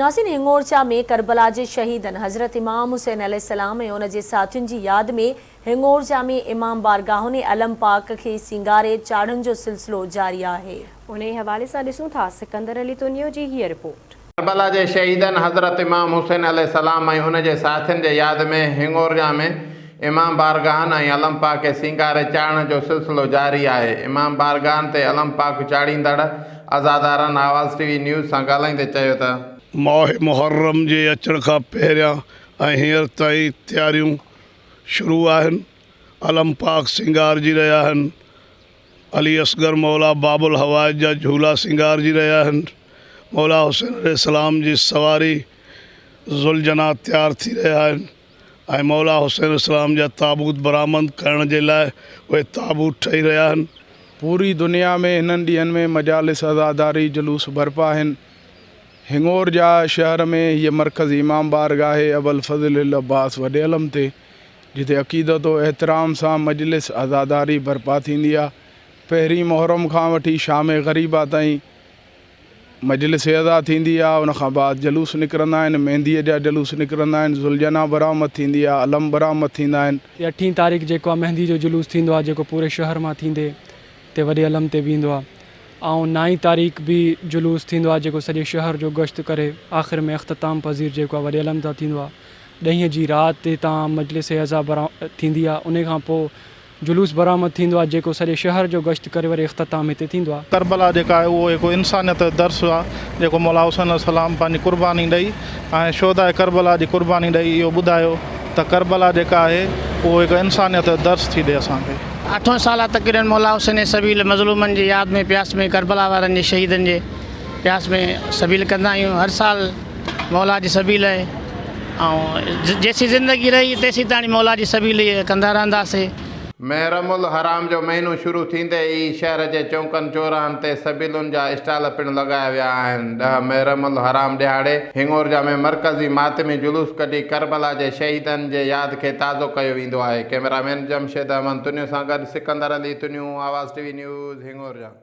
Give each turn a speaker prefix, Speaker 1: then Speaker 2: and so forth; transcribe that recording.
Speaker 1: नासिन हिंगोरचा में करबला के शहीदन हज़रत इमाम हुसैन अलैहिस्सलाम और उनके साथियों की याद में हिंगोरचा में इमाम बारगाहों ने अलम पाक के सिंगारे चाढ़न जो सिलसिलो जारी है।
Speaker 2: उन हवाले से ॾिसूं था सिकंदर अली तुनियो जी हीअ रिपोर्ट।
Speaker 3: करबला के शहीदन हज़रत इमाम हुसैन अलैहिस्सलाम और उनके साथियों के याद में हिंगोरचा में इमाम बारगाहन और अलम पाक के सिंगारे चाढ़न जो सिलसिलो जारी है। इमाम बारगाहन ते अलम पाक चाढ़ींदड़ अज़ादारन आवाज़ टीवी न्यूज़ से ॻाल्हाईंदे चयो त
Speaker 4: माह मुहर्रम के अचण का पहिरियां हींअर ताईं तैयारियूं शुरू आहिनि। अलम पाक सिंगार जी रहा आहिनि। अली असगर मौला बाबुल हवाज जा झूला सिंगार जी रहा आहिनि। मौला हुसैन अलैहिस्सलाम जी सवारी ज़ुलजना तैयार थी रहा आहिनि ऐं मौला हुसैन अलैहिस्सलाम जा ताबूत बरामद करण जे लाइ उहे ताबूत ठही रहिया आहिनि।
Speaker 5: पूरी दुनिया में इन्हनि ॾींहंनि में मजालिस अज़ादारी जुलूस बरपा आहिनि। हिंगोरजा शहर में ये मरकज़ इमाम बारगाह अबुल फज़ल अब्बास वॾे अलम ते जिते अक़ीदत और एहतराम से मजलिस अज़ादारी बरपा थींदी आहे। पहिरीं मुहर्रम खां वठी शाम ग़रीबा ताईं मजलिस अदा थींदी आहे। उन खां बाद जलूस निकिरंदा आहिनि। मेहंदीअ जा जलूस निकिरंदा आहिनि। ज़ुलजना बरामद थींदी आहे। अलम बरामद थींदा आहिनि।
Speaker 6: 8 तारीख़ जेको मेहंदी जो जुलूस थींदो आहे जेको पूरे शहर में थींदे ते वॾे अलम ते वेंदो आहे। 9 तारीख़ भी जुलूस थींदो आहे जेको सॼे शहर जो गश्त करे आख़िर में अख़्ताम पज़ीर जेको आहे वॾे अलम तां थींदो आहे। 10 जी राति तां मजलिस अज़ा थींदी आहे। उन खां पोइ जुलूस बरामद थींदो आहे जेको सॼे शहर जो गश्त करे वरी अख़्ताम हिते थींदो आहे।
Speaker 7: करबला जेका आहे उहो हिकु इंसानियत जो दर्स आहे जेको मौला हुसैन अलैहिस्सलाम पंहिंजी कुर्बानी ॾेई ऐं शोहदा करबला जी कुर्बानी ॾेई इहो ॿुधायो त करबला जेका आहे उहो हिकु इंसानियत जो दर्स थी ॾे असांखे।
Speaker 8: 8 साल तक़रीबन मौला हुसैन सबील मज़लूमन की याद में प्यास में करबला वारन के शहीदन के प्यास में सबील कंदा आहियूं। हर साल मौला की सबील है और जैसी ज़िंदगी रही तेसी ताणी मौला की सबील कंदा रहंदासीं।
Speaker 3: महरमुल हराम जो महीनो शुरू थींदे ही शहर के चौकन चौराहन ते सबीलुन जा स्टाल पिण लगाया विया आहिनि। 10 महरमुल हराम दिहाड़े हिंगोरजा में मरकज़ी मातमी जुलूस कढी करबला के शहीदन के याद के ताज़ो कयो वेंदो आहे। कैमरामैन जमशेद अहमद तुनियो सां गॾु सिकंदर अली तुनियो आवाज़ टीवी न्यूज़ हिंगोरजा।